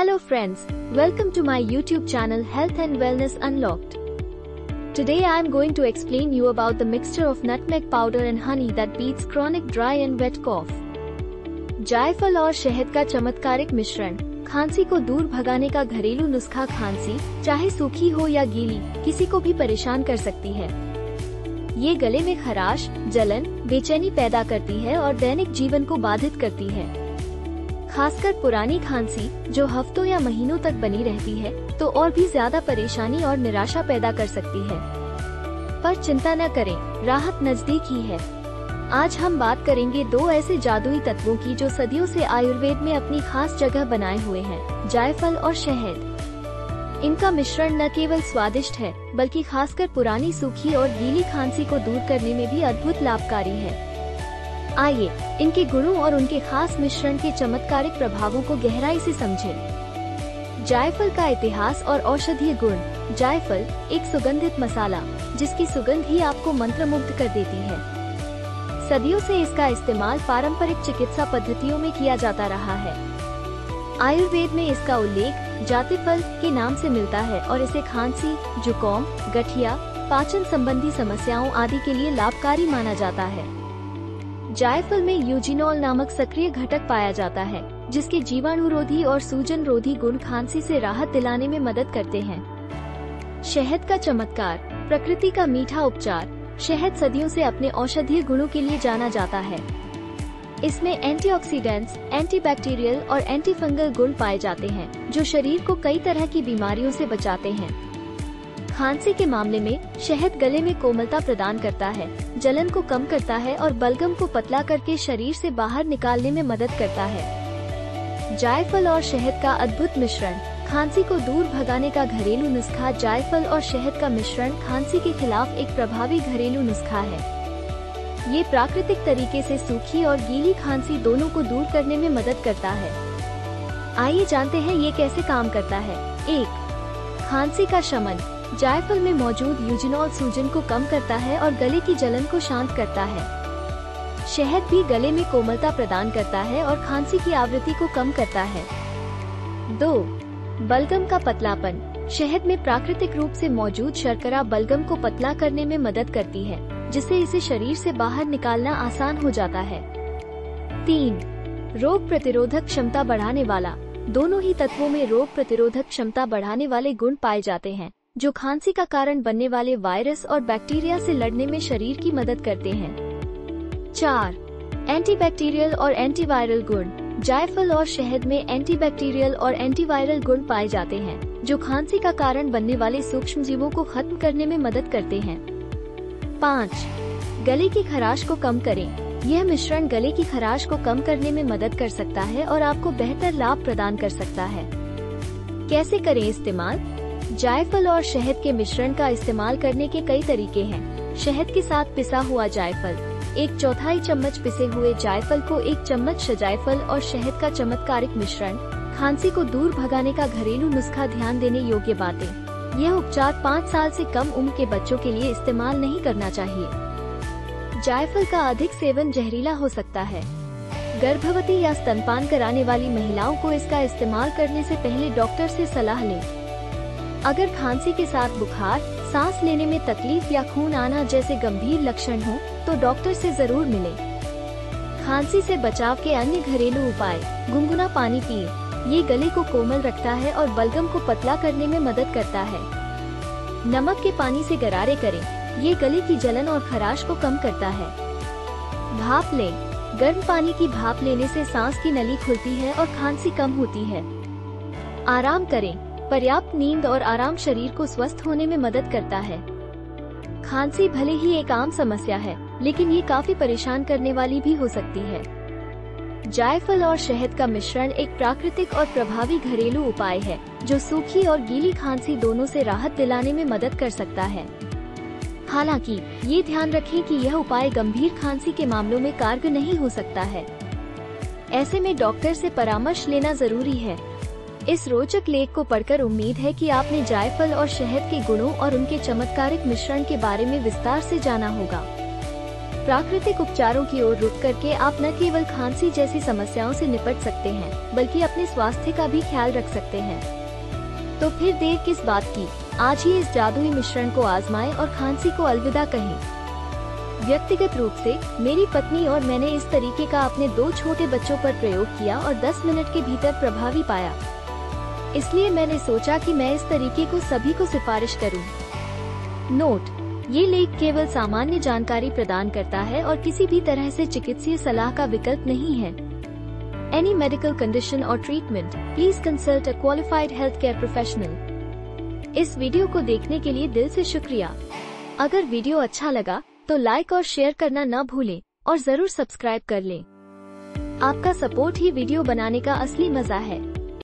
Hello friends, welcome to my YouTube channel Health and Wellness Unlocked. Today I am going to explain you about the mixture of nutmeg powder and honey that beats chronic dry and wet cough. जायफल और शहद का चमत्कारिक मिश्रण खांसी को दूर भगाने का घरेलू नुस्खा। खांसी चाहे सूखी हो या गीली किसी को भी परेशान कर सकती है। ये गले में खराश, जलन, बेचैनी पैदा करती है और दैनिक जीवन को बाधित करती है। खासकर पुरानी खांसी जो हफ्तों या महीनों तक बनी रहती है तो और भी ज्यादा परेशानी और निराशा पैदा कर सकती है। पर चिंता न करें, राहत नजदीक ही है। आज हम बात करेंगे दो ऐसे जादुई तत्वों की जो सदियों से आयुर्वेद में अपनी खास जगह बनाए हुए हैं, जायफल और शहद। इनका मिश्रण न केवल स्वादिष्ट है बल्कि खासकर पुरानी सूखी और गीली खांसी को दूर करने में भी अद्भुत लाभकारी है। आइए इनके गुणों और उनके खास मिश्रण के चमत्कारिक प्रभावों को गहराई से समझें। जायफल का इतिहास और औषधीय गुण। जायफल एक सुगंधित मसाला जिसकी सुगंध ही आपको मंत्रमुग्ध कर देती है। सदियों से इसका इस्तेमाल पारंपरिक चिकित्सा पद्धतियों में किया जाता रहा है। आयुर्वेद में इसका उल्लेख जातिफल के नाम से मिलता है और इसे खांसी, जुकाम, गठिया, पाचन संबंधी समस्याओं आदि के लिए लाभकारी माना जाता है। जायफल में यूजिनॉल नामक सक्रिय घटक पाया जाता है जिसके जीवाणुरोधी और सूजन रोधी गुण खांसी से राहत दिलाने में मदद करते हैं। शहद का चमत्कार। प्रकृति का मीठा उपचार। शहद सदियों से अपने औषधीय गुणों के लिए जाना जाता है। इसमें एंटीऑक्सीडेंट्स, एंटीबैक्टीरियल और एंटीफंगल गुण पाए जाते हैं जो शरीर को कई तरह की बीमारियों से बचाते हैं। खांसी के मामले में शहद गले में कोमलता प्रदान करता है, जलन को कम करता है और बलगम को पतला करके शरीर से बाहर निकालने में मदद करता है। जायफल और शहद का अद्भुत मिश्रण। खांसी को दूर भगाने का घरेलू नुस्खा। जायफल और शहद का मिश्रण खांसी के खिलाफ एक प्रभावी घरेलू नुस्खा है। ये प्राकृतिक तरीके से सूखी और गीली खांसी दोनों को दूर करने में मदद करता है। आइए जानते हैं ये कैसे काम करता है। 1. खांसी का शमन। जायफल में मौजूद यूजिनॉल सूजन को कम करता है और गले की जलन को शांत करता है। शहद भी गले में कोमलता प्रदान करता है और खांसी की आवृत्ति को कम करता है। 2. बलगम का पतलापन। शहद में प्राकृतिक रूप से मौजूद शर्करा बलगम को पतला करने में मदद करती है जिससे इसे शरीर से बाहर निकालना आसान हो जाता है। 3. रोग प्रतिरोधक क्षमता बढ़ाने वाला। दोनों ही तत्वों में रोग प्रतिरोधक क्षमता बढ़ाने वाले गुण पाए जाते हैं जो खांसी का कारण बनने वाले वायरस और बैक्टीरिया से लड़ने में शरीर की मदद करते हैं। 4. एंटीबैक्टीरियल और एंटीवायरल गुण। जायफल और शहद में एंटीबैक्टीरियल और एंटीवायरल गुण पाए जाते हैं जो खांसी का कारण बनने वाले सूक्ष्मजीवों को खत्म करने में मदद करते हैं। 5. गले की खराश को कम करें। यह मिश्रण गले की खराश को कम करने में मदद कर सकता है और आपको बेहतर लाभ प्रदान कर सकता है। कैसे करें इस्तेमाल? जायफल और शहद के मिश्रण का इस्तेमाल करने के कई तरीके हैं। शहद के साथ पिसा हुआ जायफल। 1/4 चम्मच पिसे हुए जायफल को 1 चम्मच सजायफल और शहद का चमत्कारिक मिश्रण। खांसी को दूर भगाने का घरेलू नुस्खा। ध्यान देने योग्य बातें। यह उपचार 5 साल से कम उम्र के बच्चों के लिए इस्तेमाल नहीं करना चाहिए। जायफल का अधिक सेवन जहरीला हो सकता है। गर्भवती या स्तनपान कराने वाली महिलाओं को इसका इस्तेमाल करने से पहले डॉक्टर से सलाह लें। अगर खांसी के साथ बुखार, सांस लेने में तकलीफ या खून आना जैसे गंभीर लक्षण हो तो डॉक्टर से जरूर मिलें। खांसी से बचाव के अन्य घरेलू उपाय। गुनगुना पानी पिएं। ये गले को कोमल रखता है और बलगम को पतला करने में मदद करता है। नमक के पानी से गरारे करें। ये गले की जलन और खराश को कम करता है। भाप लें। गर्म पानी की भाप लेने से सांस की नली खुलती है और खांसी कम होती है। आराम करें। पर्याप्त नींद और आराम शरीर को स्वस्थ होने में मदद करता है। खांसी भले ही एक आम समस्या है लेकिन ये काफी परेशान करने वाली भी हो सकती है। जायफल और शहद का मिश्रण एक प्राकृतिक और प्रभावी घरेलू उपाय है जो सूखी और गीली खांसी दोनों से राहत दिलाने में मदद कर सकता है। हालांकि ये ध्यान रखें कि यह उपाय गंभीर खांसी के मामलों में कारगर नहीं हो सकता है। ऐसे में डॉक्टर से परामर्श लेना जरूरी है। इस रोचक लेख को पढ़कर उम्मीद है कि आपने जायफल और शहद के गुणों और उनके चमत्कारिक मिश्रण के बारे में विस्तार से जाना होगा। प्राकृतिक उपचारों की ओर रुख करके आप न केवल खांसी जैसी समस्याओं से निपट सकते हैं, बल्कि अपने स्वास्थ्य का भी ख्याल रख सकते हैं। तो फिर देर किस बात की, आज ही इस जादुई मिश्रण को आजमाएं और खांसी को अलविदा कहें। व्यक्तिगत रूप से मेरी पत्नी और मैंने इस तरीके का अपने 2 छोटे बच्चों पर प्रयोग किया और 10 मिनट के भीतर प्रभावी पाया। इसलिए मैंने सोचा कि मैं इस तरीके को सभी को सिफारिश करूं। नोट: ये लेख केवल सामान्य जानकारी प्रदान करता है और किसी भी तरह से चिकित्सीय सलाह का विकल्प नहीं है। Any medical condition or treatment, please consult a qualified healthcare professional। इस वीडियो को देखने के लिए दिल से शुक्रिया। अगर वीडियो अच्छा लगा तो लाइक और शेयर करना न भूलें और जरूर सब्सक्राइब कर लें। आपका सपोर्ट ही वीडियो बनाने का असली मजा है।